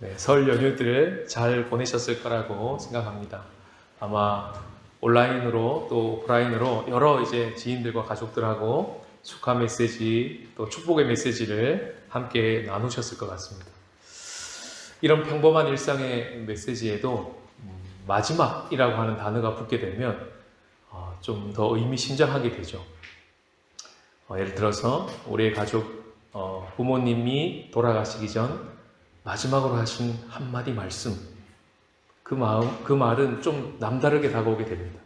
네, 설 연휴들 잘 보내셨을 거라고 생각합니다. 아마 온라인으로 또 오프라인으로 여러 이제 지인들과 가족들하고 축하 메시지 또 축복의 메시지를 함께 나누셨을 것 같습니다. 이런 평범한 일상의 메시지에도 마지막이라고 하는 단어가 붙게 되면 좀 더 의미심장하게 되죠. 예를 들어서 우리의 가족 부모님이 돌아가시기 전 마지막으로 하신 한마디 말씀, 그 말은 좀 남다르게 다가오게 됩니다.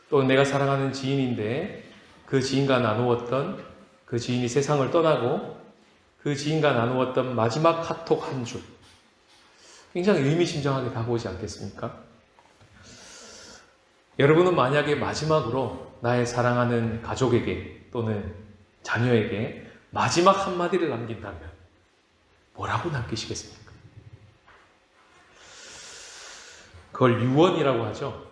또 내가 사랑하는 지인인데 그 지인과 나누었던, 그 지인이 세상을 떠나고 그 지인과 나누었던 마지막 카톡 한 줄, 굉장히 의미심장하게 다가오지 않겠습니까? 여러분은 만약에 마지막으로 나의 사랑하는 가족에게 또는 자녀에게 마지막 한마디를 남긴다면 뭐라고 남기시겠습니까? 그걸 유언이라고 하죠.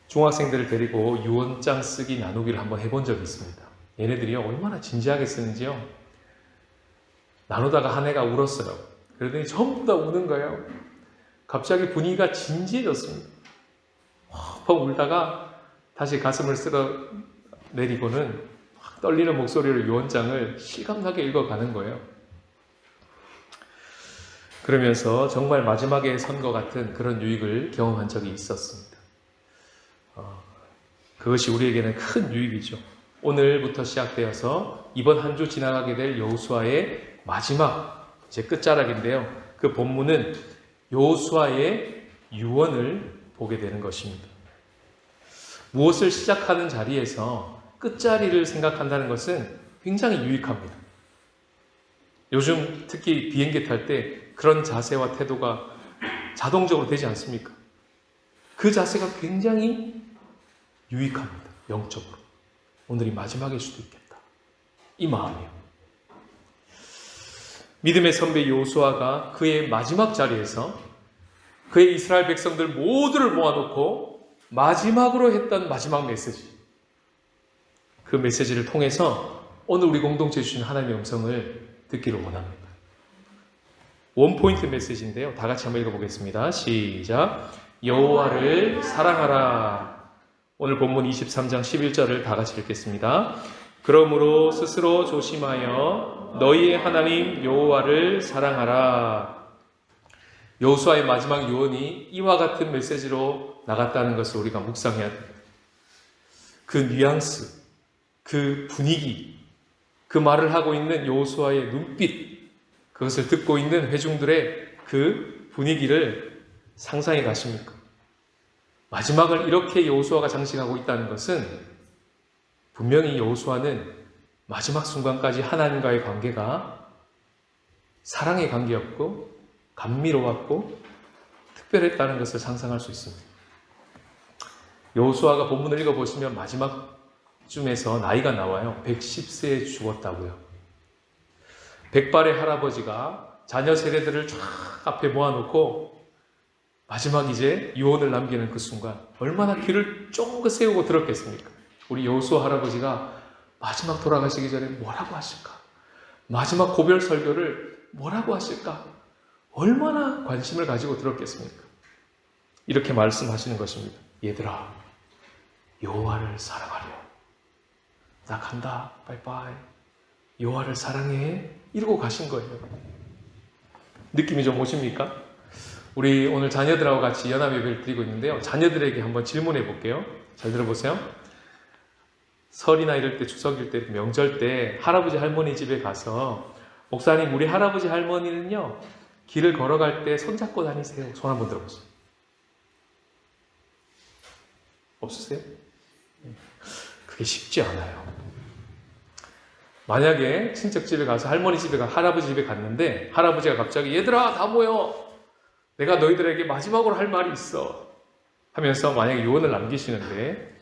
중학생들을 데리고 유언장 쓰기 나누기를 한번 해본 적이 있습니다. 얘네들이요 얼마나 진지하게 쓰는지요. 나누다가 한 애가 울었어요. 그러더니 전부 다 우는 거예요. 갑자기 분위기가 진지해졌습니다. 펑 울다가 다시 가슴을 쓸어 내리고는 확 떨리는 목소리로 유언장을 실감나게 읽어가는 거예요. 그러면서 정말 마지막에 선 것 같은 그런 유익을 경험한 적이 있었습니다. 그것이 우리에게는 큰 유익이죠. 오늘부터 시작되어서 이번 한 주 지나가게 될 여호수아의 마지막 이제 끝자락인데요. 그 본문은 여호수아의 유언을 보게 되는 것입니다. 무엇을 시작하는 자리에서 끝자리를 생각한다는 것은 굉장히 유익합니다. 요즘 특히 비행기 탈 때 그런 자세와 태도가 자동적으로 되지 않습니까? 그 자세가 굉장히 유익합니다. 영적으로. 오늘이 마지막일 수도 있겠다. 이 마음이요. 믿음의 선배 여호수아가 그의 마지막 자리에서 그의 이스라엘 백성들 모두를 모아놓고 마지막으로 했던 마지막 메시지. 그 메시지를 통해서 오늘 우리 공동체에 주신 하나님의 음성을 듣기를 원합니다. 원포인트 메시지인데요. 다 같이 한번 읽어보겠습니다. 시작. 여호와를 사랑하라. 오늘 본문 23장 11절을 다 같이 읽겠습니다. 그러므로 스스로 조심하여 너희의 하나님 여호와를 사랑하라. 여호수아의 마지막 유언이 이와 같은 메시지로 나갔다는 것을 우리가 묵상해야 됩니다. 그 뉘앙스, 그 분위기, 그 말을 하고 있는 여호수아의 눈빛, 그것을 듣고 있는 회중들의 그 분위기를 상상해 가십니까? 마지막을 이렇게 여호수아가 장식하고 있다는 것은 분명히 여호수아는 마지막 순간까지 하나님과의 관계가 사랑의 관계였고 감미로웠고 특별했다는 것을 상상할 수 있습니다. 여호수아가 본문을 읽어보시면 마지막쯤에서 나이가 나와요. 110세에 죽었다고요. 백발의 할아버지가 자녀 세대들을 쫙 앞에 모아놓고 마지막 이제 유언을 남기는 그 순간 얼마나 귀를 쫑긋 세우고 들었겠습니까? 우리 여호수아 할아버지가 마지막 돌아가시기 전에 뭐라고 하실까? 마지막 고별 설교를 뭐라고 하실까? 얼마나 관심을 가지고 들었겠습니까? 이렇게 말씀하시는 것입니다. 얘들아, 여호와를 사랑하려. 나 간다. 바이바이. 여호와를 사랑해. 이러고 가신 거예요. 느낌이 좀 오십니까? 우리 오늘 자녀들하고 같이 연합 예배를 드리고 있는데요. 자녀들에게 한번 질문해 볼게요. 잘 들어보세요. 설이나 이럴 때, 추석일 때, 명절 때 할아버지 할머니 집에 가서 목사님, 우리 할아버지 할머니는요 길을 걸어갈 때 손잡고 다니세요. 손 한번 들어보세요. 없으세요? 그게 쉽지 않아요. 만약에 친척 집에 가서 할머니 집에 할아버지 집에 갔는데 할아버지가 갑자기 얘들아 다 모여, 내가 너희들에게 마지막으로 할 말이 있어 하면서 만약에 유언을 남기시는데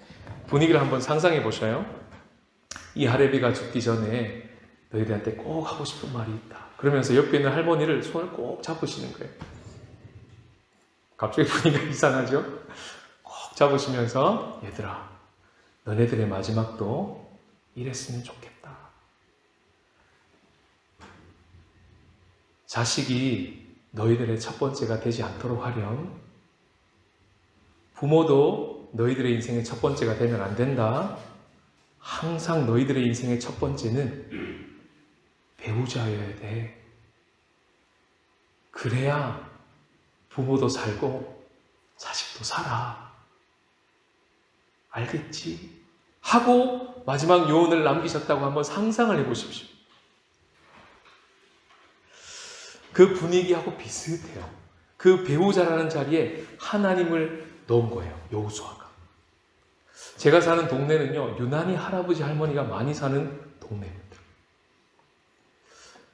분위기를 한번 상상해 보셔요. 이 할애비가 죽기 전에 너희들한테 꼭 하고 싶은 말이 있다. 그러면서 옆에 있는 할머니를 손을 꼭 잡으시는 거예요. 갑자기 분위기가 이상하죠? 꼭 잡으시면서 얘들아, 너네들의 마지막도 이랬으면 좋겠다. 자식이 너희들의 첫 번째가 되지 않도록 하렴. 부모도 너희들의 인생의 첫 번째가 되면 안 된다. 항상 너희들의 인생의 첫 번째는 배우자여야 돼. 그래야 부모도 살고 자식도 살아. 알겠지? 하고 마지막 요원을 남기셨다고 한번 상상을 해보십시오. 그 분위기하고 비슷해요. 그 배우자라는 자리에 하나님을 넣은 거예요. 여호수아가. 제가 사는 동네는요, 유난히 할아버지 할머니가 많이 사는 동네입니다.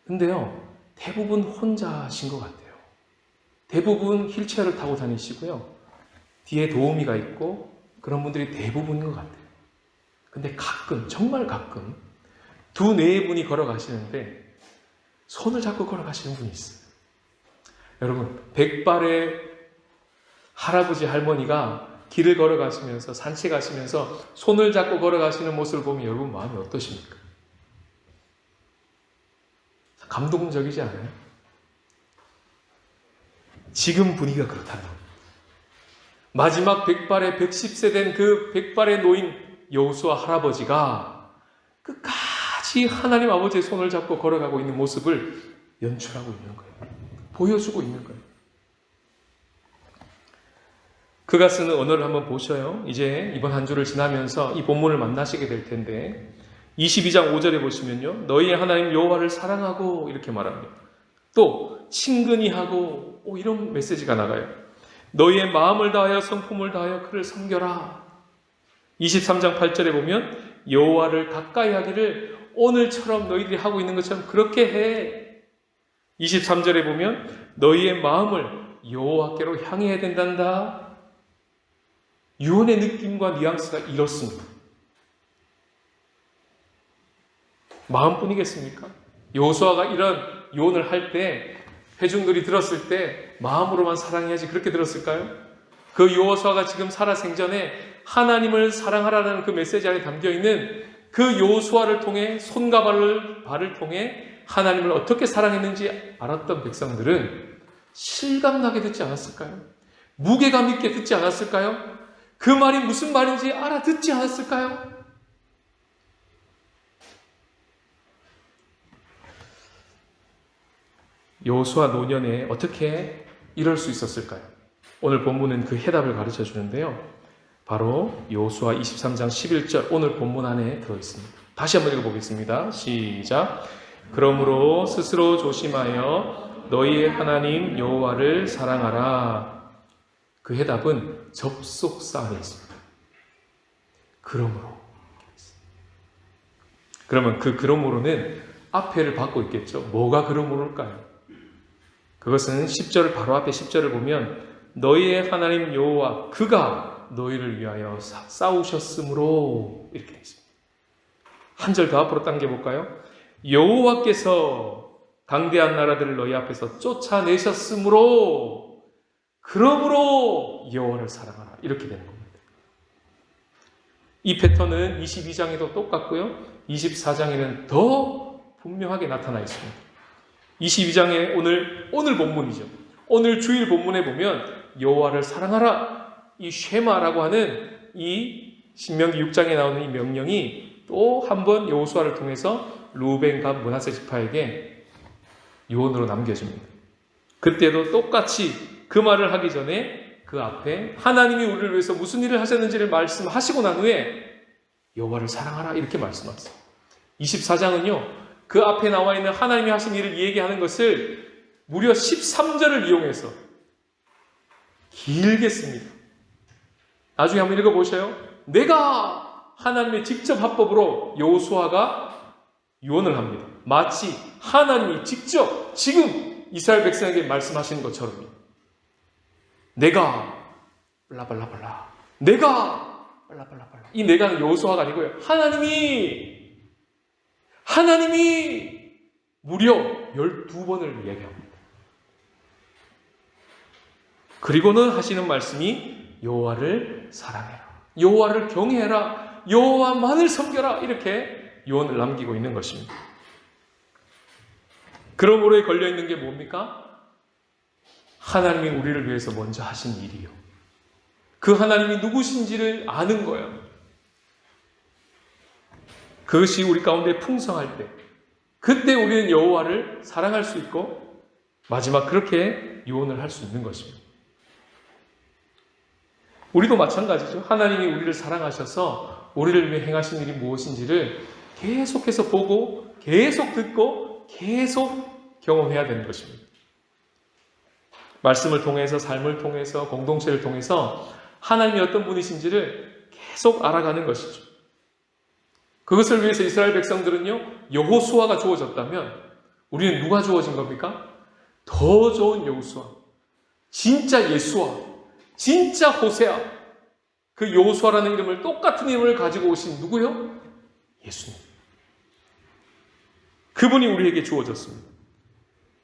근데요, 대부분 혼자신 것 같아요. 대부분 휠체어를 타고 다니시고요. 뒤에 도우미가 있고 그런 분들이 대부분인 것 같아요. 근데 가끔, 정말 가끔 두, 네 분이 걸어가시는데 손을 잡고 걸어가시는 분이 있어요. 여러분, 백발의 할아버지 할머니가 길을 걸어가시면서 산책하시면서 손을 잡고 걸어가시는 모습을 보면 여러분 마음이 어떠십니까? 감동적이지 않아요? 지금 분위기가 그렇다는 겁니다. 마지막 백발의 110세 된 그 백발의 노인 여호수아 할아버지가 끝까지 하나님 아버지의 손을 잡고 걸어가고 있는 모습을 연출하고 있는 거예요. 보여주고 있는 거예요. 그가 쓰는 언어를 한번 보셔요. 이제 이번 한 주를 지나면서 이 본문을 만나시게 될 텐데 22장 5절에 보시면요. 너희의 하나님 여호와를 사랑하고 이렇게 말합니다. 또 친근히 하고 이런 메시지가 나가요. 너희의 마음을 다하여 성품을 다하여 그를 섬겨라. 23장 8절에 보면 여호와를 가까이 하기를 오늘처럼 너희들이 하고 있는 것처럼 그렇게 해. 23절에 보면 너희의 마음을 여호와께로 향해야 된단다. 유언의 느낌과 뉘앙스가 이렇습니다. 마음뿐이겠습니까? 여호수아가 이런 유언을 할 때 회중들이 들었을 때 마음으로만 사랑해야지 그렇게 들었을까요? 그 여호수아가 지금 살아생전에 하나님을 사랑하라는 그 메시지 안에 담겨있는 그 여호수아를 통해 손과 발을 통해 하나님을 어떻게 사랑했는지 알았던 백성들은 실감나게 듣지 않았을까요? 무게감 있게 듣지 않았을까요? 그 말이 무슨 말인지 알아듣지 않았을까요? 여호수아 노년에 어떻게 이럴 수 있었을까요? 오늘 본문은 그 해답을 가르쳐 주는데요. 바로 여호수아 23장 11절 오늘 본문 안에 들어있습니다. 다시 한번 읽어보겠습니다. 시작. 그러므로 스스로 조심하여 너희의 하나님 여호와를 사랑하라. 그 해답은 접속사 안에 있습니다. 그러므로. 그러면 그 그러므로는 앞에를 받고 있겠죠. 뭐가 그러므로일까요? 그것은 10절 바로 앞에 10절을 보면 너희의 하나님 여호와 그가 너희를 위하여 싸우셨으므로 이렇게 되어 있습니다. 한 절 더 앞으로 당겨볼까요? 여호와께서 강대한 나라들을 너희 앞에서 쫓아내셨으므로 그러므로 여호와를 사랑하라 이렇게 되는 겁니다. 이 패턴은 22장에도 똑같고요. 24장에는 더 분명하게 나타나 있습니다. 22장에 오늘 본문이죠. 오늘 주일 본문에 보면 여호와를 사랑하라 이 쉐마라고 하는 이 신명기 6장에 나오는 이 명령이 또 한 번 여호수아를 통해서 루벤 갓 므낫세 지파에게 유언으로 남겨집니다. 그때도 똑같이 그 말을 하기 전에 그 앞에 하나님이 우리를 위해서 무슨 일을 하셨는지를 말씀하시고 난 후에 여호와를 사랑하라 이렇게 말씀하세요. 24장은요. 그 앞에 나와 있는 하나님이 하신 일을 얘기하는 것을 무려 13절을 이용해서 길게 씁니다. 나중에 한번 읽어보셔요. 내가 하나님의 직접 합법으로 여호수아가 유언을 합니다. 마치 하나님이 직접 지금 이스라엘 백성에게 말씀하시는 것처럼 내가 블라블라블라 내가 블라블라블라 이 내가는 여호수아가 아니고요. 하나님이 무려 12번을 이야기합니다. 그리고는 하시는 말씀이 여호와를 사랑해라. 여호와를 경외해라. 여호와만을 섬겨라. 이렇게 유언을 남기고 있는 것입니다. 그러므로에 걸려있는 게 뭡니까? 하나님이 우리를 위해서 먼저 하신 일이요. 그 하나님이 누구신지를 아는 거예요. 그것이 우리 가운데 풍성할 때, 그때 우리는 여호와를 사랑할 수 있고 마지막 그렇게 유언을 할 수 있는 것입니다. 우리도 마찬가지죠. 하나님이 우리를 사랑하셔서 우리를 위해 행하신 일이 무엇인지를 계속해서 보고 계속 듣고 계속 경험해야 되는 것입니다. 말씀을 통해서, 삶을 통해서, 공동체를 통해서 하나님이 어떤 분이신지를 계속 알아가는 것이죠. 그것을 위해서 이스라엘 백성들은요, 여호수아가 주어졌다면 우리는 누가 주어진 겁니까? 더 좋은 여호수아, 진짜 예수아, 진짜 호세아, 그 여호수아라는 이름을, 똑같은 이름을 가지고 오신 누구요? 예수님. 그분이 우리에게 주어졌습니다.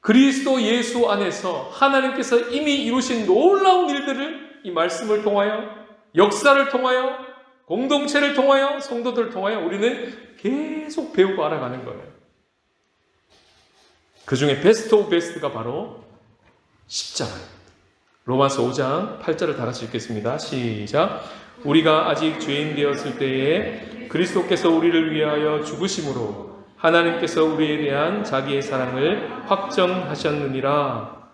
그리스도 예수 안에서 하나님께서 이미 이루신 놀라운 일들을 이 말씀을 통하여, 역사를 통하여, 공동체를 통하여, 성도들을 통하여 우리는 계속 배우고 알아가는 거예요. 그 중에 베스트 오브 베스트가 바로 십자가입니다. 로마서 5장 8절을 다 같이 읽겠습니다. 시작. 우리가 아직 죄인 되었을 때에 그리스도께서 우리를 위하여 죽으심으로 하나님께서 우리에 대한 자기의 사랑을 확정하셨느니라.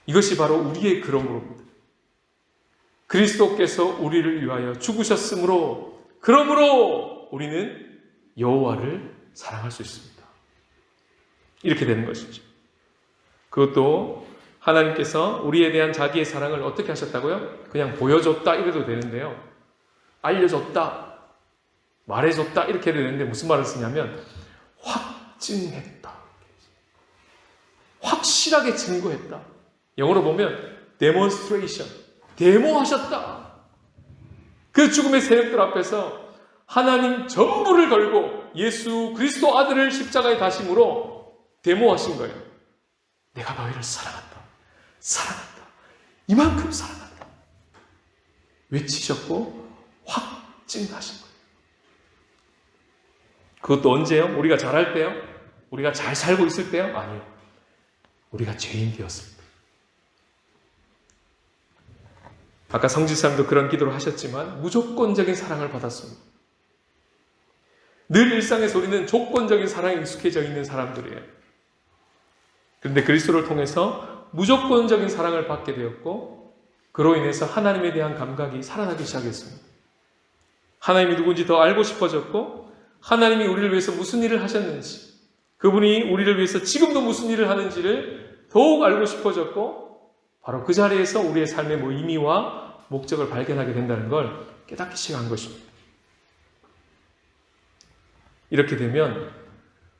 이것이 바로 우리의 그러므로입니다. 그리스도께서 우리를 위하여 죽으셨으므로, 그러므로 우리는 여호와를 사랑할 수 있습니다. 이렇게 되는 것이죠. 그것도 하나님께서 우리에 대한 자기의 사랑을 어떻게 하셨다고요? 그냥 보여줬다 이래도 되는데요. 알려줬다, 말해줬다 이렇게 해도 되는데 무슨 말을 쓰냐면 확증했다. 확실하게 증거했다. 영어로 보면 demonstration, 데모하셨다. 그 죽음의 세력들 앞에서 하나님 전부를 걸고 예수 그리스도 아들을 십자가에 다심으로 데모하신 거예요. 내가 너희를 사랑한다. 사랑한다. 이만큼 사랑한다. 외치셨고 확증하신 거예요. 그것도 언제요? 우리가 잘할 때요? 우리가 잘 살고 있을 때요? 아니요. 우리가 죄인 되었을 때. 아까 성지사님도 그런 기도를 하셨지만 무조건적인 사랑을 받았습니다. 늘 일상에서 우리는 조건적인 사랑에 익숙해져 있는 사람들이에요. 그런데 그리스도를 통해서 무조건적인 사랑을 받게 되었고, 그로 인해서 하나님에 대한 감각이 살아나기 시작했습니다. 하나님이 누군지 더 알고 싶어졌고, 하나님이 우리를 위해서 무슨 일을 하셨는지, 그분이 우리를 위해서 지금도 무슨 일을 하는지를 더욱 알고 싶어졌고, 바로 그 자리에서 우리의 삶의 의미와 목적을 발견하게 된다는 걸 깨닫기 시작한 것입니다. 이렇게 되면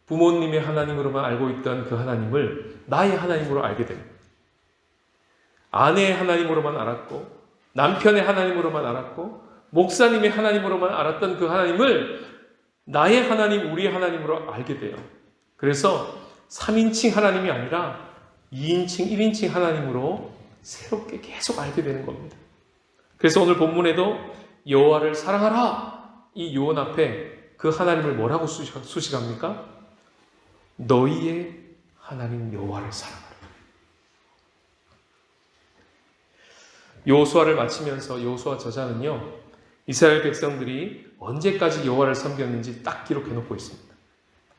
부모님의 하나님으로만 알고 있던 그 하나님을 나의 하나님으로 알게 됩니다. 아내의 하나님으로만 알았고, 남편의 하나님으로만 알았고, 목사님의 하나님으로만 알았던 그 하나님을 나의 하나님, 우리의 하나님으로 알게 돼요. 그래서 3인칭 하나님이 아니라 2인칭, 1인칭 하나님으로 새롭게 계속 알게 되는 겁니다. 그래서 오늘 본문에도 여호와를 사랑하라, 이 요원 앞에 그 하나님을 뭐라고 수식합니까? 너희의 하나님 여호와를 사랑하라. 여호수아를 마치면서 여호수아 저자는요, 이스라엘 백성들이 언제까지 여호와를 섬겼는지 딱 기록해 놓고 있습니다.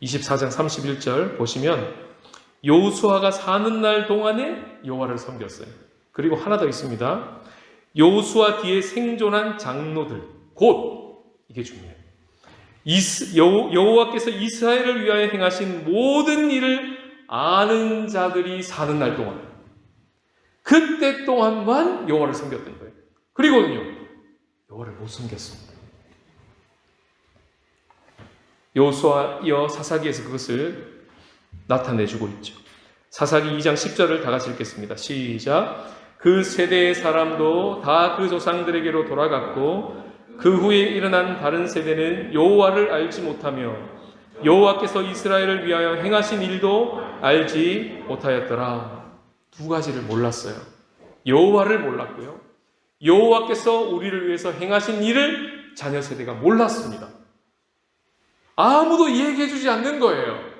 24장 31절 보시면 여호수아가 사는 날 동안에 여호와를 섬겼어요. 그리고 하나 더 있습니다. 여호수아 뒤에 생존한 장로들, 곧, 이게 중요해요. 여호와께서 이스라엘을 위하여 행하신 모든 일을 아는 자들이 사는 날 동안, 그때 동안만 여호와를 섬겼던 거예요. 그리고는요, 여호와를 못 섬겼습니다. 여호수아 이어 사사기에서 그것을 나타내주고 있죠. 사사기 2장 10절을 다 같이 읽겠습니다. 시작. 그 세대의 사람도 다 그 조상들에게로 돌아갔고, 그 후에 일어난 다른 세대는 여호와를 알지 못하며 여호와께서 이스라엘을 위하여 행하신 일도 알지 못하였더라. 두 가지를 몰랐어요. 여호와를 몰랐고요, 여호와께서 우리를 위해서 행하신 일을 자녀 세대가 몰랐습니다. 아무도 얘기해 주지 않는 거예요.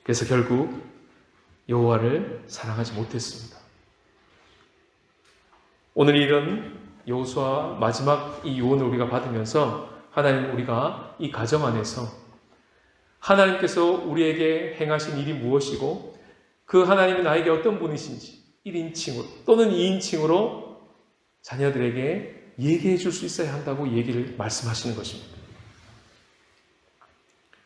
그래서 결국 여호와를 사랑하지 못했습니다. 오늘 이런 여호수아 마지막 이 유언을 우리가 받으면서 하나님, 우리가 이 가정 안에서 하나님께서 우리에게 행하신 일이 무엇이고 그 하나님이 나에게 어떤 분이신지 1인칭으로 또는 2인칭으로 자녀들에게 얘기해 줄 수 있어야 한다고 얘기를 말씀하시는 것입니다.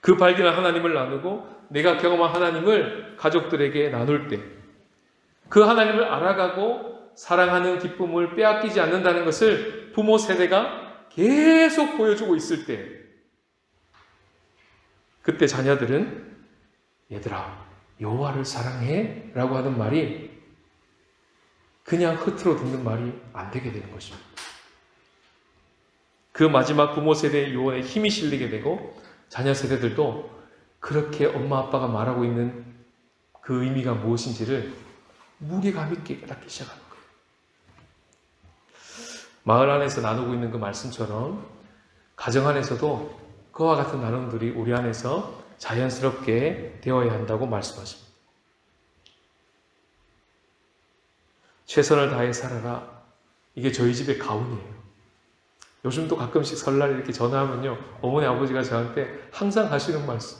그 발견한 하나님을 나누고 내가 경험한 하나님을 가족들에게 나눌 때 그 하나님을 알아가고 사랑하는 기쁨을 빼앗기지 않는다는 것을 부모 세대가 계속 보여주고 있을 때 그때 자녀들은 얘들아 여호와를 사랑해 라고 하는 말이 그냥 흐트러 듣는 말이 안 되게 되는 것입니다. 그 마지막 부모 세대의 유언에 힘이 실리게 되고 자녀 세대들도 그렇게 엄마 아빠가 말하고 있는 그 의미가 무엇인지를 무게감 있게 깨닫기 시작하는 거예요. 마을 안에서 나누고 있는 그 말씀처럼 가정 안에서도 그와 같은 나눔들이 우리 안에서 자연스럽게 되어야 한다고 말씀하십니다. 최선을 다해 살아라. 이게 저희 집의 가훈이에요. 요즘도 가끔씩 설날 이렇게 전화하면요, 어머니 아버지가 저한테 항상 하시는 말씀,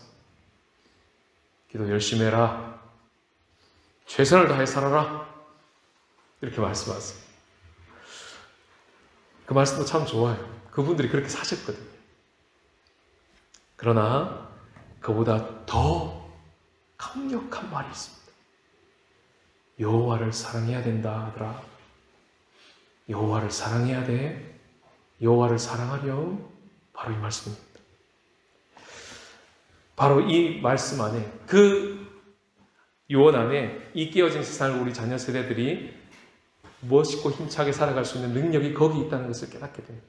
기도 열심히 해라, 최선을 다해 살아라, 이렇게 말씀하세요. 그 말씀도 참 좋아요. 그분들이 그렇게 사셨거든요. 그러나 그보다 더 강력한 말이 있습니다. 여호와를 사랑해야 된다 하더라. 여호와를 사랑해야 돼. 여호와를 사랑하렴. 바로 이 말씀입니다. 바로 이 말씀 안에, 그 유언 안에 이 깨어진 세상을 우리 자녀 세대들이 멋있고 힘차게 살아갈 수 있는 능력이 거기 있다는 것을 깨닫게 됩니다.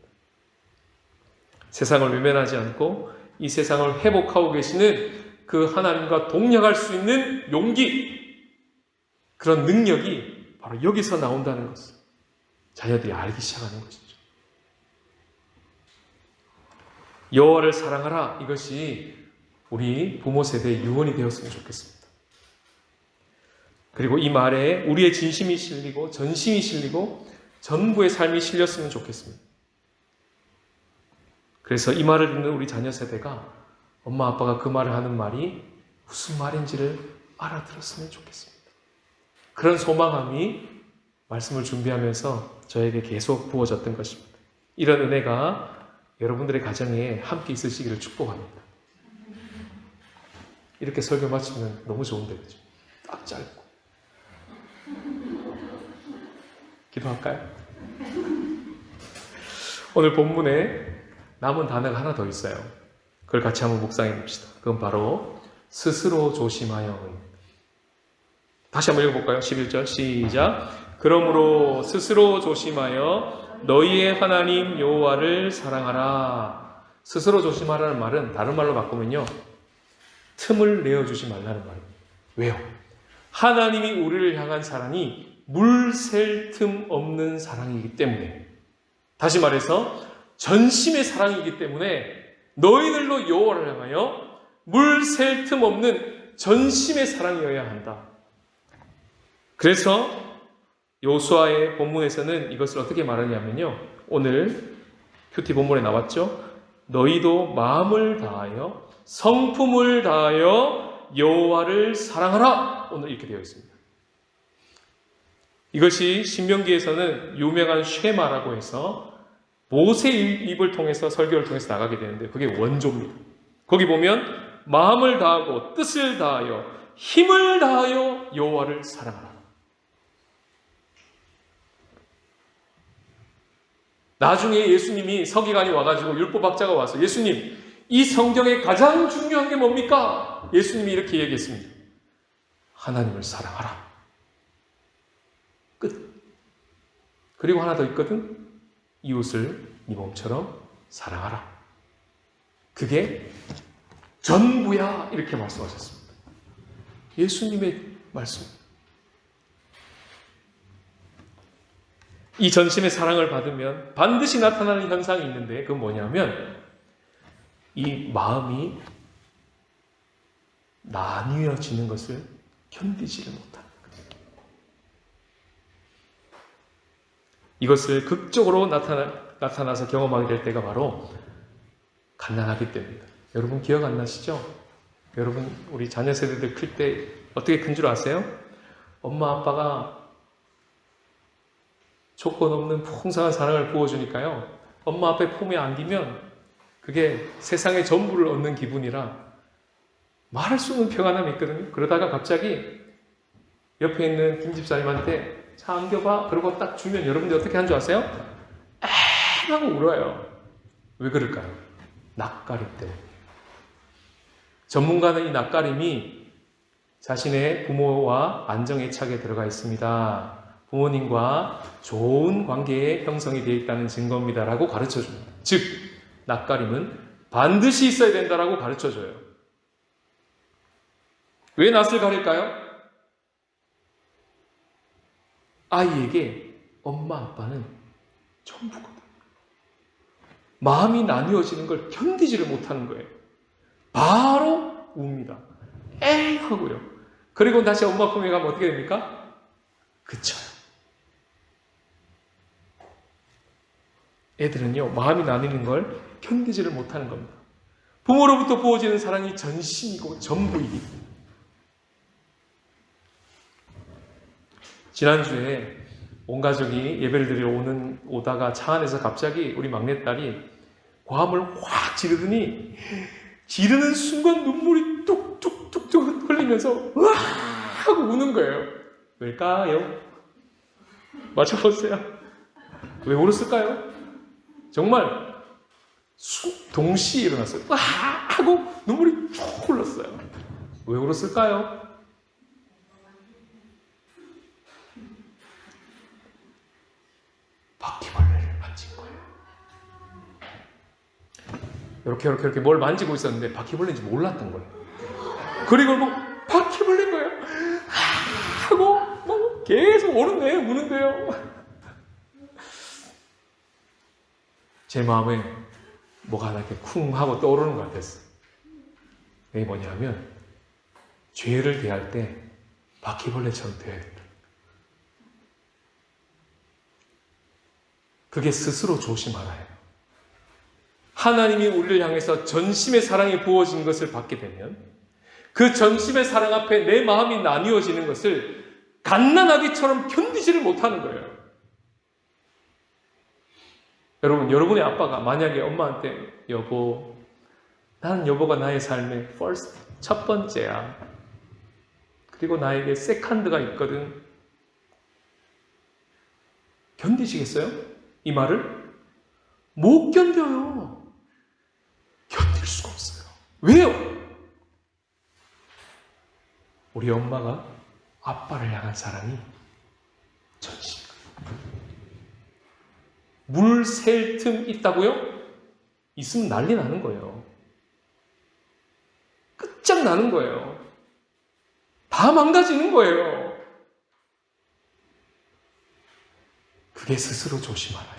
세상을 외면하지 않고 이 세상을 회복하고 계시는 그 하나님과 동력할 수 있는 용기, 그런 능력이 바로 여기서 나온다는 것을 자녀들이 알기 시작하는 것이죠. 여호와를 사랑하라, 이것이 우리 부모 세대의 유언이 되었으면 좋겠습니다. 그리고 이 말에 우리의 진심이 실리고 전심이 실리고 전부의 삶이 실렸으면 좋겠습니다. 그래서 이 말을 듣는 우리 자녀 세대가 엄마 아빠가 그 말을 하는 말이 무슨 말인지를 알아들었으면 좋겠습니다. 그런 소망함이 말씀을 준비하면서 저에게 계속 부어졌던 것입니다. 이런 은혜가 여러분들의 가정에 함께 있으시기를 축복합니다. 이렇게 설교 마치면 너무 좋은데, 그죠? 딱 짧고. 기도할까요? 오늘 본문에 남은 단어가 하나 더 있어요. 그걸 같이 한번 묵상해 봅시다. 그건 바로 스스로 조심하여입니다. 다시 한번 읽어볼까요? 11절 시작. 그러므로 스스로 조심하여 너희의 하나님 여호와를 사랑하라. 스스로 조심하라는 말은 다른 말로 바꾸면요, 틈을 내어주지 말라는 말입니다. 왜요? 하나님이 우리를 향한 사랑이 물 셀 틈 없는 사랑이기 때문에, 다시 말해서 전심의 사랑이기 때문에 너희들로 여호와를 향하여 물 셀 틈 없는 전심의 사랑이어야 한다. 그래서 여호수아의 본문에서는 이것을 어떻게 말하냐면요, 오늘 큐티 본문에 나왔죠. 너희도 마음을 다하여 성품을 다하여 여호와를 사랑하라. 오늘 이렇게 되어 있습니다. 이것이 신명기에서는 유명한 쉐마라고 해서 모세의 입을 통해서 설교를 통해서 나가게 되는데, 그게 원조입니다. 거기 보면 마음을 다하고 뜻을 다하여 힘을 다하여 여호와를 사랑하라. 나중에 예수님이 서기관이 와가지고 율법학자가 와서 예수님, 이 성경의 가장 중요한 게 뭡니까? 예수님이 이렇게 얘기했습니다. 하나님을 사랑하라. 끝. 그리고 하나 더 있거든. 이웃을 네 몸처럼 사랑하라. 그게 전부야. 이렇게 말씀하셨습니다. 예수님의 말씀. 이 전심의 사랑을 받으면 반드시 나타나는 현상이 있는데, 그건 뭐냐면 이 마음이 나뉘어지는 것을 견디지를 못하는 거예요. 이것을 극적으로 나타나서 경험하게 될 때가 바로 갓난아기 때입니다. 여러분 기억 안 나시죠? 여러분 우리 자녀 세대들 클 때 어떻게 큰 줄 아세요? 엄마 아빠가 조건 없는 풍성한 사랑을 부어주니까요. 엄마 앞에 품에 안기면 그게 세상의 전부를 얻는 기분이라 말할 수 없는 평안함이 있거든요. 그러다가 갑자기 옆에 있는 김집사님한테 자 안겨봐. 그러고 딱 주면 여러분들 어떻게 하는 줄 아세요? 에 하고 울어요. 왜 그럴까요? 낯가림 때문에. 전문가는 이 낯가림이 자신의 부모와 안정애착에 들어가 있습니다. 부모님과 좋은 관계의 형성이 되어 있다는 증거입니다. 라고 가르쳐 줍니다. 즉, 낯가림은 반드시 있어야 된다라고 가르쳐 줘요. 왜 낯을 가릴까요? 아이에게 엄마, 아빠는 전부거든. 마음이 나뉘어지는 걸 견디지를 못하는 거예요. 바로 웁니다. 에이 하고요. 그리고 다시 엄마 품에 가면 어떻게 됩니까? 그쳐요. 애들은요, 마음이 나뉘는 걸 견디지를 못하는 겁니다. 부모로부터 부어지는 사랑이 전심이고 전부이기. 지난주에 온 가족이 예배를 드리러 오다가 차 안에서 갑자기 우리 막내딸이 고함을 확 지르더니 지르는 순간 눈물이 뚝뚝뚝뚝 흘리면서 으아 하고 우는 거예요. 왜일까요? 맞춰보세요. 왜 울었을까요? 정말 동시에 일어났어요. 으아 하고 눈물이 쭉 흘렀어요. 왜 울었을까요? 바퀴벌레를 만진 거예요. 이렇게 뭘 만지고 있었는데 바퀴벌레인지 몰랐던 거예요. 그리고 뭐 바퀴벌레인 거예요. 하고 뭐 계속 우는데요. 제 마음에 뭐가 하나 이렇게 쿵 하고 떠오르는 것 같았어요. 이게 뭐냐면 죄를 대할 때 바퀴벌레처럼 대해야겠다. 그게 스스로 조심하라 해요. 하나님이 우리를 향해서 전심의 사랑이 부어진 것을 받게 되면 그 전심의 사랑 앞에 내 마음이 나뉘어지는 것을 갓난아기처럼 견디지를 못하는 거예요. 여러분, 여러분의 아빠가 만약에 엄마한테 여보, 난 여보가 나의 삶의 first, 첫 번째야. 그리고 나에게 세컨드가 있거든. 견디시겠어요? 이 말을? 못 견뎌요. 견딜 수가 없어요. 왜요? 우리 엄마가 아빠를 향한 사랑이 전심. 물 셀 틈 있다고요? 있으면 난리 나는 거예요. 끝장나는 거예요. 다 망가지는 거예요. 그게 스스로 조심하라요.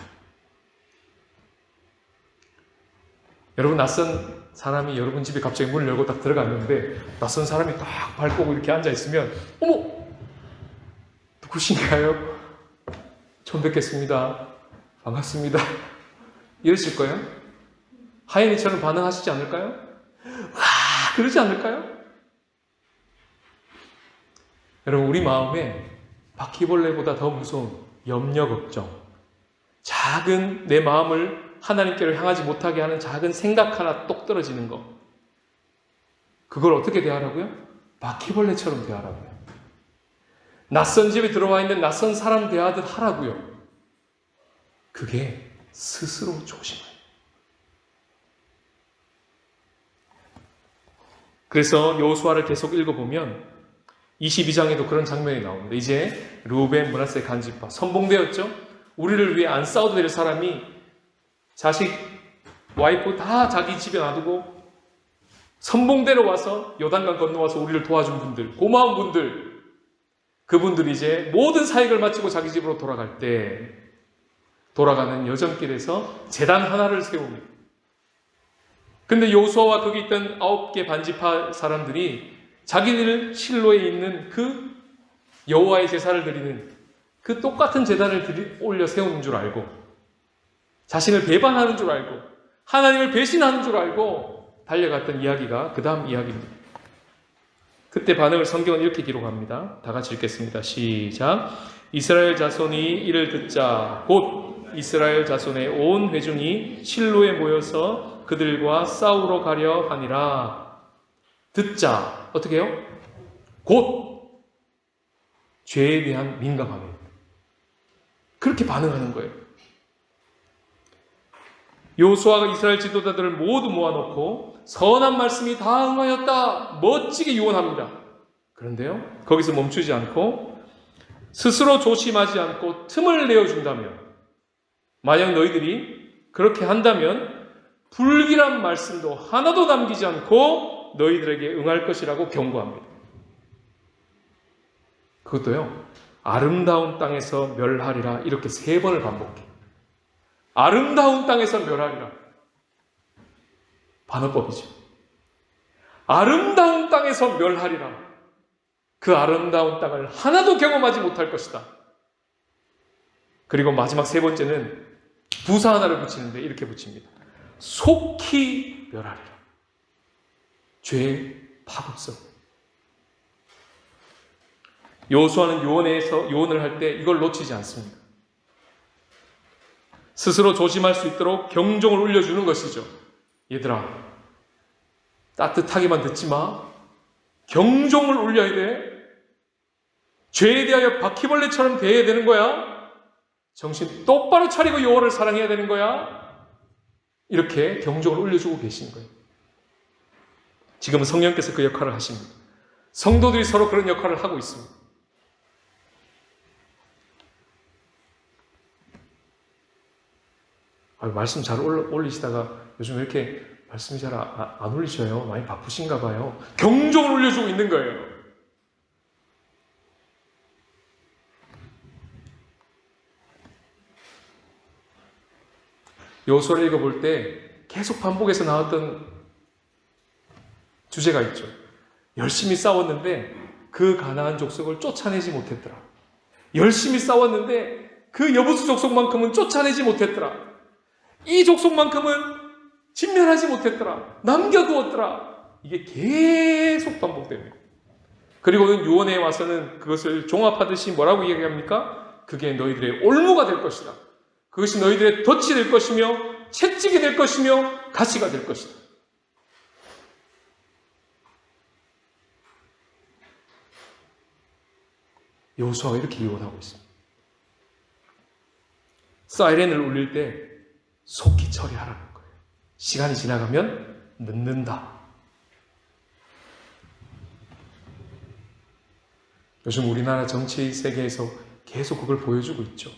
여러분, 낯선 사람이 여러분 집에 갑자기 문을 열고 딱 들어갔는데 낯선 사람이 딱 발 꼬고 이렇게 앉아있으면 어머! 누구신가요? 처음 뵙겠습니다. 반갑습니다. 이러실 거예요? 하인이처럼 반응하시지 않을까요? 와, 그러지 않을까요? 여러분, 우리 마음에 바퀴벌레보다 더 무서운 염려, 걱정, 작은 내 마음을 하나님께로 향하지 못하게 하는 작은 생각 하나 똑 떨어지는 거, 그걸 어떻게 대하라고요? 바퀴벌레처럼 대하라고요. 낯선 집에 들어와 있는 낯선 사람 대하듯 하라고요. 그게 스스로 조심해요. 그래서 여호수아를 계속 읽어보면 22장에도 그런 장면이 나옵니다. 이제 르우벤, 므낫세 간지파 선봉되었죠. 우리를 위해 안 싸워도 될 사람이 자식, 와이프 다 자기 집에 놔두고 선봉대로 와서 요단강 건너와서 우리를 도와준 분들, 고마운 분들, 그분들이 이제 모든 사역을 마치고 자기 집으로 돌아갈 때 돌아가는 여정길에서 제단 하나를 세웁니다. 근데 여호수아와 거기 있던 9개 반지파 사람들이 자기들 실로에 있는 그 여호와의 제사를 드리는 그 똑같은 제단을 올려 세우는 줄 알고, 자신을 배반하는 줄 알고, 하나님을 배신하는 줄 알고 달려갔던 이야기가 그 다음 이야기입니다. 그때 반응을 성경은 이렇게 기록합니다. 다 같이 읽겠습니다. 시작. 이스라엘 자손이 이를 듣자 곧 이스라엘 자손의 온 회중이 실로에 모여서 그들과 싸우러 가려 하니라. 듣자. 어떻게 해요? 곧 죄에 대한 민감함입니다. 그렇게 반응하는 거예요. 여호수아가 이스라엘 지도자들을 모두 모아놓고 선한 말씀이 다 응하였다 멋지게 유언합니다. 그런데요, 거기서 멈추지 않고 스스로 조심하지 않고 틈을 내어준다면, 만약 너희들이 그렇게 한다면 불길한 말씀도 하나도 남기지 않고 너희들에게 응할 것이라고 경고합니다. 그것도요, 아름다운 땅에서 멸하리라 이렇게 3번을 반복해요. 아름다운 땅에서 멸하리라. 반어법이죠. 아름다운 땅에서 멸하리라. 그 아름다운 땅을 하나도 경험하지 못할 것이다. 그리고 마지막 3번째는 부사 하나를 붙이는데 이렇게 붙입니다. 속히 멸하리라. 죄의 파국성. 여호수아는 요원을 할 때 이걸 놓치지 않습니다. 스스로 조심할 수 있도록 경종을 울려주는 것이죠. 얘들아, 따뜻하게만 듣지 마. 경종을 울려야 돼. 죄에 대하여 바퀴벌레처럼 대해야 되는 거야. 정신 똑바로 차리고 여호와를 사랑해야 되는 거야. 이렇게 경종을 울려주고 계신 거예요. 지금은 성령께서 그 역할을 하십니다. 성도들이 서로 그런 역할을 하고 있습니다. 말씀 잘 올리시다가 요즘 왜 이렇게 말씀이 잘 안 올리셔요? 많이 바쁘신가 봐요. 경종을 울려주고 있는 거예요. 여호수아를 읽어볼 때 계속 반복해서 나왔던 주제가 있죠. 열심히 싸웠는데 그 가나안 족속을 쫓아내지 못했더라. 열심히 싸웠는데 그 여부수 족속만큼은 쫓아내지 못했더라. 이 족속만큼은 진멸하지 못했더라. 남겨두었더라. 이게 계속 반복됩니다. 그리고는 유언에 와서는 그것을 종합하듯이 뭐라고 이야기합니까? 그게 너희들의 올무가 될 것이다. 그것이 너희들의 덫이 될 것이며 채찍이 될 것이며 가시가 될 것이다. 여호수아가 이렇게 유언하고 있습니다. 사이렌을 울릴 때 속히 처리하라는 거예요. 시간이 지나가면 늦는다. 요즘 우리나라 정치 세계에서 계속 그걸 보여주고 있죠.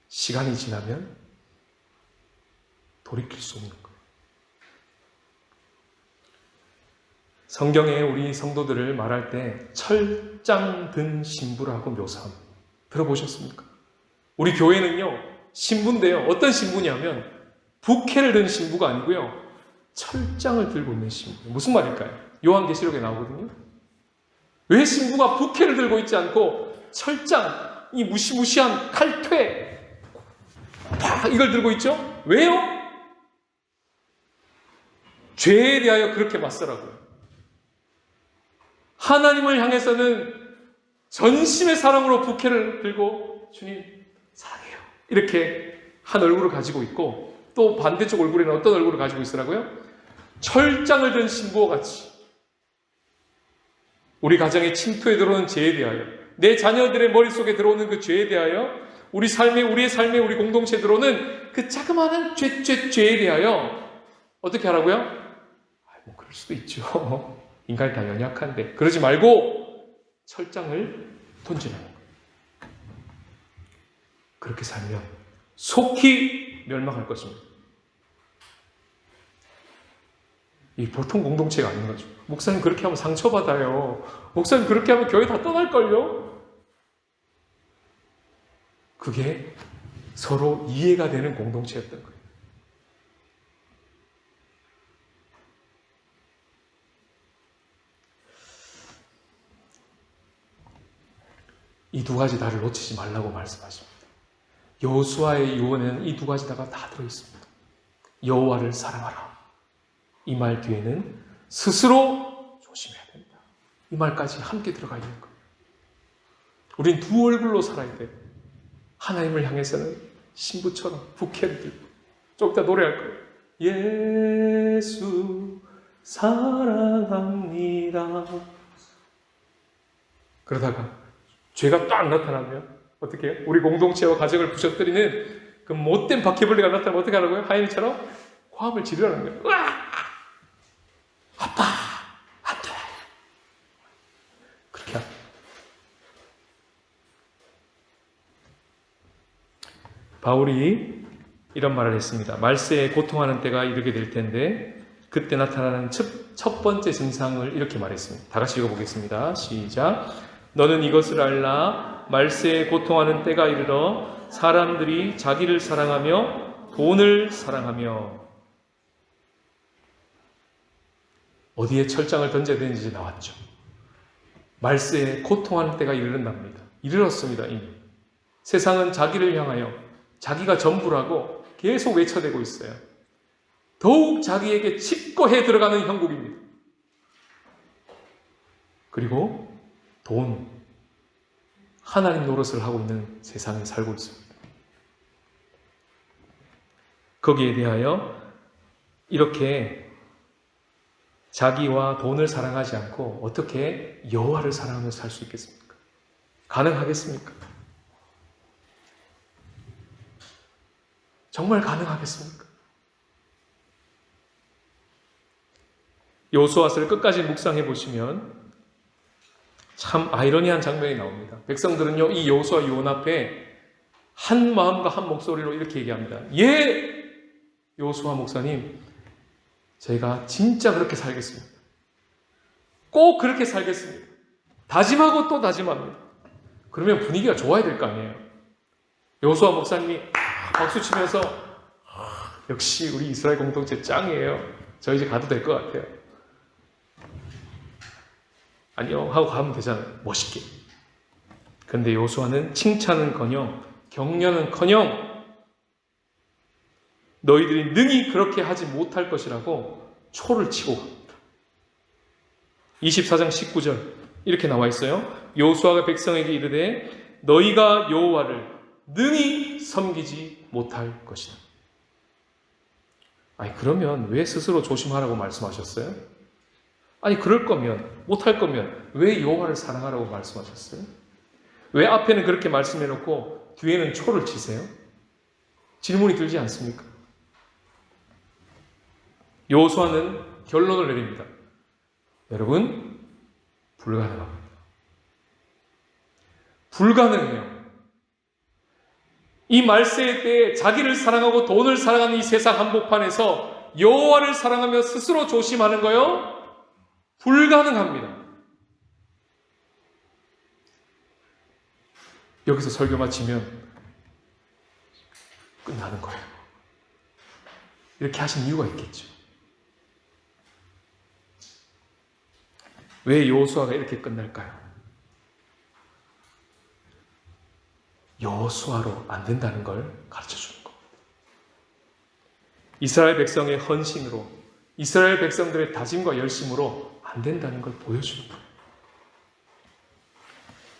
시간이 지나면 돌이킬 수 없는 거예요. 성경에 우리 성도들을 말할 때 철장 든 신부라고 묘사합니다. 들어보셨습니까? 우리 교회는요, 신부인데요. 어떤 신부냐면 부케를 든 신부가 아니고요. 철장을 들고 있는 신부. 무슨 말일까요? 요한계시록에 나오거든요. 왜 신부가 부케를 들고 있지 않고 철장, 이 무시무시한 칼퇴, 이걸 들고 있죠? 왜요? 죄에 대하여 그렇게 맞서라고요. 하나님을 향해서는 전심의 사랑으로 부케를 들고 주님 사랑해요. 이렇게 한 얼굴을 가지고 있고, 또 반대쪽 얼굴에는 어떤 얼굴을 가지고 있으라고요? 철장을 든 신부와 같이 우리 가정에 침투에 들어오는 죄에 대하여, 내 자녀들의 머릿속에 들어오는 그 죄에 대하여, 우리의 삶에 우리 공동체에 들어오는 그 자그마한 죄에 대하여 어떻게 하라고요? 뭐 그럴 수도 있죠. 인간이 다 연약한데. 그러지 말고 철장을 던지는 거예요. 그렇게 살면 속히 멸망할 것입니다. 이 보통 공동체가 아닌 거죠. 목사님 그렇게 하면 상처받아요. 목사님 그렇게 하면 교회 다 떠날걸요? 그게 서로 이해가 되는 공동체였던 거예요. 이 두 가지 다를 놓치지 말라고 말씀하십니다. 여호수아의 유언에는 이 두 가지 다가 다 들어있습니다. 여호와를 사랑하라. 이 말 뒤에는 스스로 조심해야 됩니다. 이 말까지 함께 들어가 있는 거예요. 우린 두 얼굴로 살아야 돼요. 하나님을 향해서는 신부처럼 부케를 들고 좀 이따 노래할 거예요. 예수 사랑합니다. 그러다가 죄가 딱 나타나면 어떻게 해요? 우리 공동체와 가정을 부셔뜨리는 그 못된 바퀴벌레가 나타나면 어떻게 하라고요? 하인이처럼 화음을 지르라는 거예요. 으악! 아빠! 안 돼! 그렇게 합니다. 바울이 이런 말을 했습니다. 말세에 고통하는 때가 이르게 될 텐데 그때 나타나는 첫 번째 증상을 이렇게 말했습니다. 다 같이 읽어보겠습니다. 시작. 너는 이것을 알라. 말세에 고통하는 때가 이르러 사람들이 자기를 사랑하며 돈을 사랑하며. 어디에 철장을 던져야 되는지 이제 나왔죠. 말세에 고통하는 때가 이르른답니다. 이르렀습니다. 이미. 세상은 자기를 향하여 자기가 전부라고 계속 외쳐대고 있어요. 더욱 자기에게 칩거해 들어가는 형국입니다. 그리고 돈, 하나님 노릇을 하고 있는 세상에 살고 있습니다. 거기에 대하여 이렇게 자기와 돈을 사랑하지 않고 어떻게 여호와를 사랑하며 살 수 있겠습니까? 가능하겠습니까? 정말 가능하겠습니까? 여호수아서를 끝까지 묵상해 보시면 참 아이러니한 장면이 나옵니다. 백성들은요, 이 여호수아 유언 앞에 한 마음과 한 목소리로 이렇게 얘기합니다. 예, 여호수아 목사님, 제가 진짜 그렇게 살겠습니다. 꼭 그렇게 살겠습니다. 다짐하고 또 다짐합니다. 그러면 분위기가 좋아야 될 거 아니에요. 여호수아 목사님이 박수 치면서 역시 우리 이스라엘 공동체 짱이에요. 저 이제 가도 될 것 같아요. 아니요 하고 가면 되잖아요. 멋있게. 그런데 여호수아는 칭찬은커녕 격려는커녕 너희들이 능히 그렇게 하지 못할 것이라고 초를 치고 갑니다. 24장 19절 이렇게 나와 있어요. 여호수아가 백성에게 이르되 너희가 여호와를 능히 섬기지 못할 것이다. 아니 그러면 왜 스스로 조심하라고 말씀하셨어요? 아니 그럴 거면 못할 거면 왜 여호와를 사랑하라고 말씀하셨어요? 왜 앞에는 그렇게 말씀해놓고 뒤에는 초를 치세요? 질문이 들지 않습니까? 여호수아는 결론을 내립니다. 여러분 불가능합니다. 불가능해요. 이 말세의 때에 자기를 사랑하고 돈을 사랑하는 이 세상 한복판에서 여호와를 사랑하며 스스로 조심하는 거요? 불가능합니다. 여기서 설교 마치면 끝나는 거예요. 이렇게 하신 이유가 있겠죠. 왜 여호수아가 이렇게 끝날까요? 여호수아로 안 된다는 걸 가르쳐주는 겁니다. 이스라엘 백성의 헌신으로, 이스라엘 백성들의 다짐과 열심으로 안 된다는 걸 보여주는 거예요.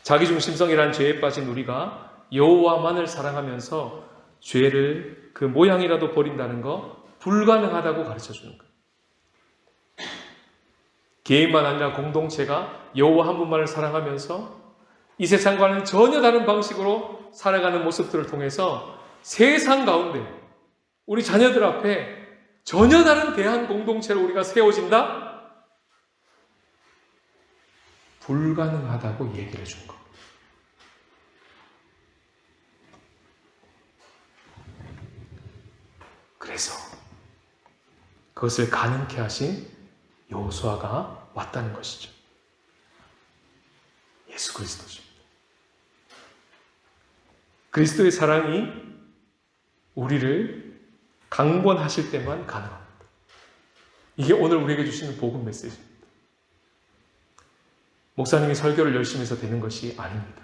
자기중심성이라는 죄에 빠진 우리가 여호와만을 사랑하면서 죄를 그 모양이라도 버린다는 거 불가능하다고 가르쳐주는 거예요. 개인만 아니라 공동체가 여호와 한 분만을 사랑하면서 이 세상과는 전혀 다른 방식으로 살아가는 모습들을 통해서 세상 가운데 우리 자녀들 앞에 전혀 다른 대한 공동체로 우리가 세워진다? 불가능하다고 얘기를 해준 겁니다. 그래서 그것을 가능케 하신 여호수아가 왔다는 것이죠. 예수 그리스도죠. 그리스도의 사랑이 우리를 강권하실 때만 가능합니다. 이게 오늘 우리에게 주시는 복음 메시지입니다. 목사님이 설교를 열심히 해서 되는 것이 아닙니다.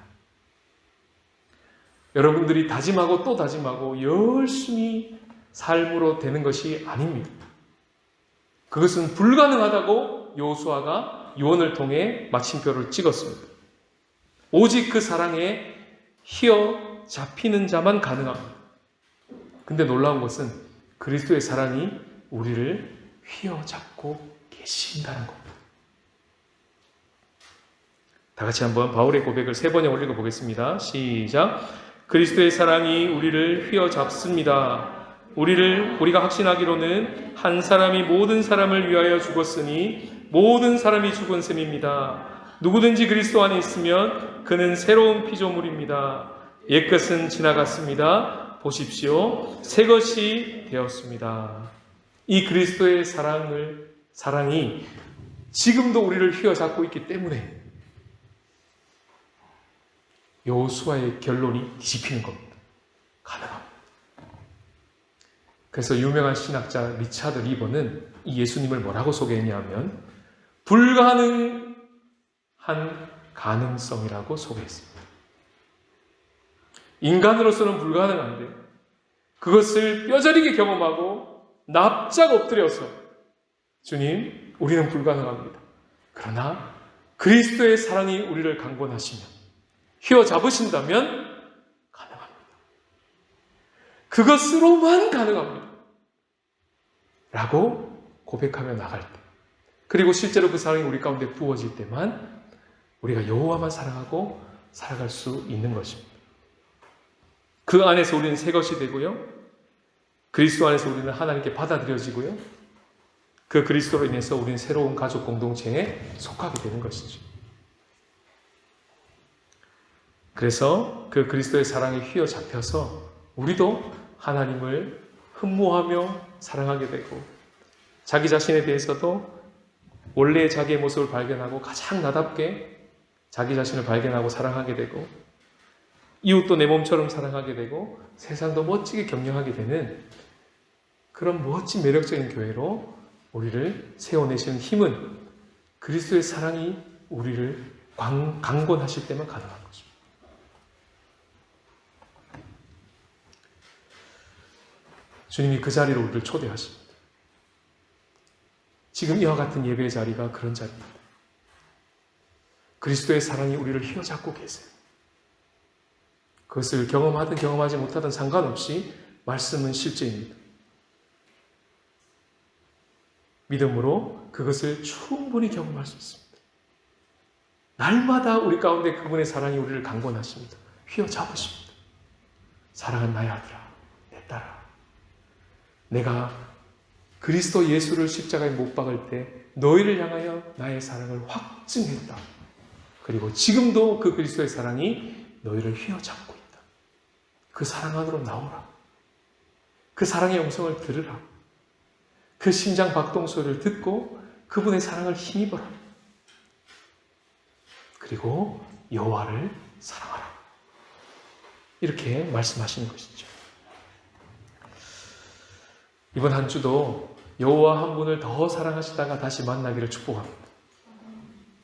여러분들이 다짐하고 또 다짐하고 열심히 삶으로 되는 것이 아닙니다. 그것은 불가능하다고 여호수아가 유언을 통해 마침표를 찍었습니다. 오직 그 사랑에 휘어잡히는 자만 가능합니다. 근데 놀라운 것은 그리스도의 사랑이 우리를 휘어잡고 계신다는 겁니다. 다 같이 한번 바울의 고백을 3번에 읽어 보겠습니다. 시작. 그리스도의 사랑이 우리를 휘어잡습니다. 우리가 확신하기로는 한 사람이 모든 사람을 위하여 죽었으니 모든 사람이 죽은 셈입니다. 누구든지 그리스도 안에 있으면 그는 새로운 피조물입니다. 옛것은 지나갔습니다. 보십시오. 새 것이 되었습니다. 이 그리스도의 사랑이 지금도 우리를 휘어잡고 있기 때문에 여호수아의 결론이 뒤집히는 겁니다. 가능합니다. 그래서 유명한 신학자 리차드 리버는 이 예수님을 뭐라고 소개했냐면 불가능한 가능성이라고 소개했습니다. 인간으로서는 불가능한데 그것을 뼈저리게 경험하고 납작 엎드려서 주님, 우리는 불가능합니다. 그러나 그리스도의 사랑이 우리를 강권하시면 휘어잡으신다면 가능합니다. 그것으로만 가능합니다. 라고 고백하며 나갈 때, 그리고 실제로 그 사랑이 우리 가운데 부어질 때만 우리가 여호와만 사랑하고 살아갈 수 있는 것입니다. 그 안에서 우리는 새 것이 되고요. 그리스도 안에서 우리는 하나님께 받아들여지고요. 그 그리스도로 인해서 우리는 새로운 가족 공동체에 속하게 되는 것이죠. 그래서 그 그리스도의 사랑에 휘어잡혀서 우리도 하나님을 흠모하며 사랑하게 되고 자기 자신에 대해서도 원래의 자기의 모습을 발견하고 가장 나답게 자기 자신을 발견하고 사랑하게 되고 이웃도 내 몸처럼 사랑하게 되고 세상도 멋지게 경영하게 되는 그런 멋진 매력적인 교회로 우리를 세워내시는 힘은 그리스도의 사랑이 우리를 강권하실 때만 가능한 것입니다. 주님이 그 자리로 우리를 초대하십니다. 지금 이와 같은 예배의 자리가 그런 자리입니다. 그리스도의 사랑이 우리를 휘어잡고 계세요. 그것을 경험하든 경험하지 못하든 상관없이 말씀은 실제입니다. 믿음으로 그것을 충분히 경험할 수 있습니다. 날마다 우리 가운데 그분의 사랑이 우리를 강권하십니다. 휘어잡으십니다. 사랑한 나의 아들아, 내 딸아, 내가 그리스도 예수를 십자가에 못 박을 때 너희를 향하여 나의 사랑을 확증했다. 그리고 지금도 그 그리스도의 사랑이 너희를 휘어잡고 있다. 그 사랑 안으로 나오라. 그 사랑의 음성을 들으라. 그 심장 박동 소리를 듣고 그분의 사랑을 힘입어라. 그리고 여호와를 사랑하라. 이렇게 말씀하시는 것이죠. 이번 한 주도 여호와 한 분을 더 사랑하시다가 다시 만나기를 축복합니다.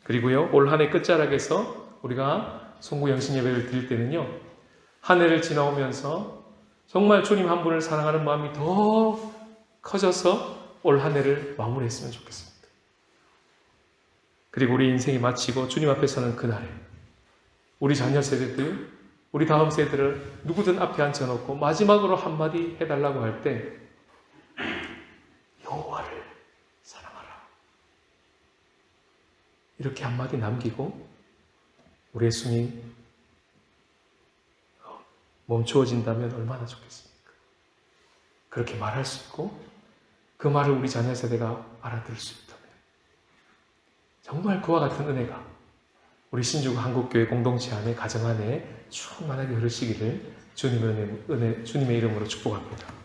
그리고요, 올 한 해 끝자락에서 우리가 송구 영신 예배를 드릴 때는요, 한 해를 지나오면서 정말 주님 한 분을 사랑하는 마음이 더 커져서 올 한 해를 마무리했으면 좋겠습니다. 그리고 우리 인생이 마치고 주님 앞에 서는 그날에 우리 자녀 세대들, 우리 다음 세대를 누구든 앞에 앉혀놓고 마지막으로 한마디 해달라고 할 때 여호와를 사랑하라. 이렇게 한마디 남기고 우리의 숨이 멈추어진다면 얼마나 좋겠습니까? 그렇게 말할 수 있고 그 말을 우리 자녀 세대가 알아들을 수 있다면 정말 그와 같은 은혜가 우리 신주국 한국교회 공동체 안에 가정 안에 충만하게 흐르시기를 주님의 이름으로 축복합니다.